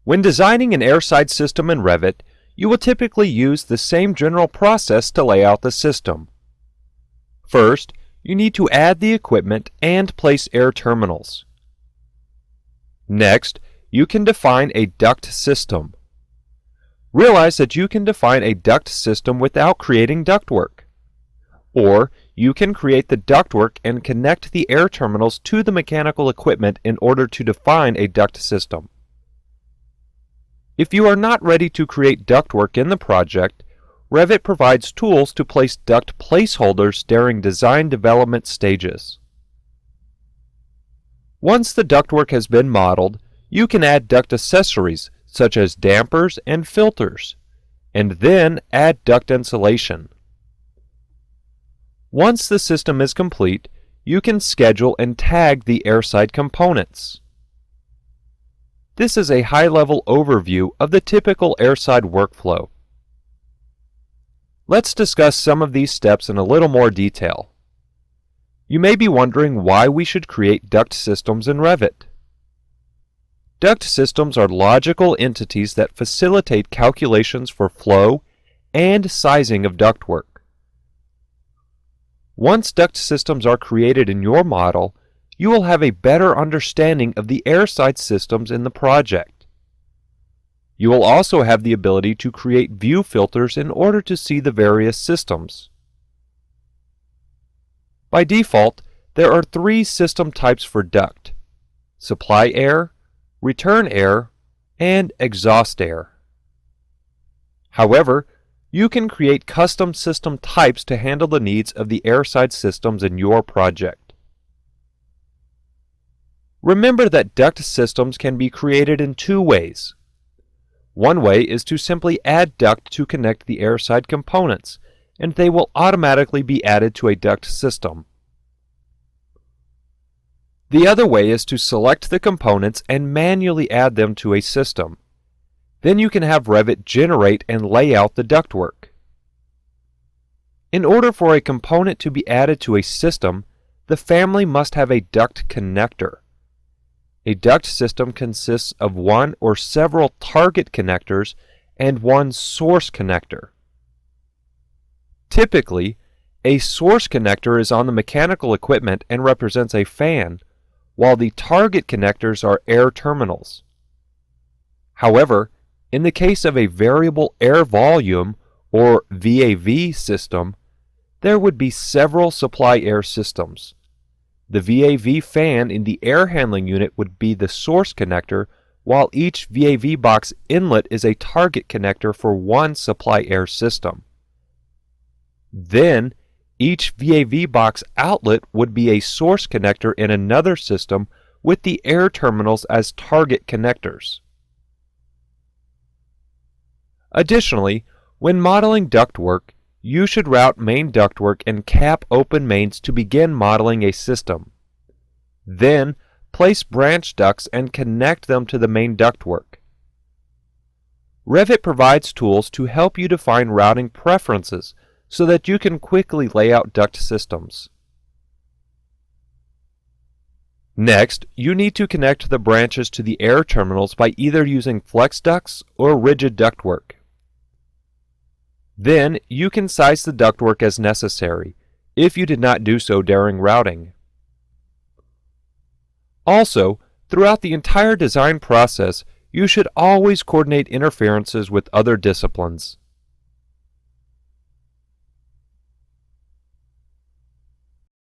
When designing an airside system in Revit, you will typically use the same general process to lay out the system. First, you need to add the equipment and place air terminals. Next, you can define a duct system. Realize that you can define a duct system without creating ductwork. Or, you can create the ductwork and connect the air terminals to the mechanical equipment in order to define a duct system. If you are not ready to create ductwork in the project, Revit provides tools to place duct placeholders during design development stages. Once the ductwork has been modeled, you can add duct accessories such as dampers and filters, and then add duct insulation. Once the system is complete, you can schedule and tag the airside components. This is a high-level overview of the typical airside workflow. Let's discuss some of these steps in a little more detail. You may be wondering why we should create duct systems in Revit. Duct systems are logical entities that facilitate calculations for flow and sizing of ductwork. Once duct systems are created in your model, you will have a better understanding of the airside systems in the project. You will also have the ability to create view filters in order to see the various systems. By default, there are three system types for duct: supply air, return air, and exhaust air. However, you can create custom system types to handle the needs of the airside systems in your project. Remember that duct systems can be created in two ways. One way is to simply add duct to connect the airside components, and they will automatically be added to a duct system. The other way is to select the components and manually add them to a system. Then you can have Revit generate and lay out the ductwork. In order for a component to be added to a system, the family must have a duct connector. A duct system consists of one or several target connectors and one source connector. Typically, a source connector is on the mechanical equipment and represents a fan, while the target connectors are air terminals. However, in the case of a variable air volume, or VAV system, there would be several supply air systems. The VAV fan in the air handling unit would be the source connector, while each VAV box inlet is a target connector for one supply air system. Then, each VAV box outlet would be a source connector in another system with the air terminals as target connectors. Additionally, when modeling ductwork, you should route main ductwork and cap open mains to begin modeling a system. Then, place branch ducts and connect them to the main ductwork. Revit provides tools to help you define routing preferences so that you can quickly lay out duct systems. Next, you need to connect the branches to the air terminals by either using flex ducts or rigid ductwork. Then, you can size the ductwork as necessary, if you did not do so during routing. Also, throughout the entire design process, you should always coordinate interferences with other disciplines.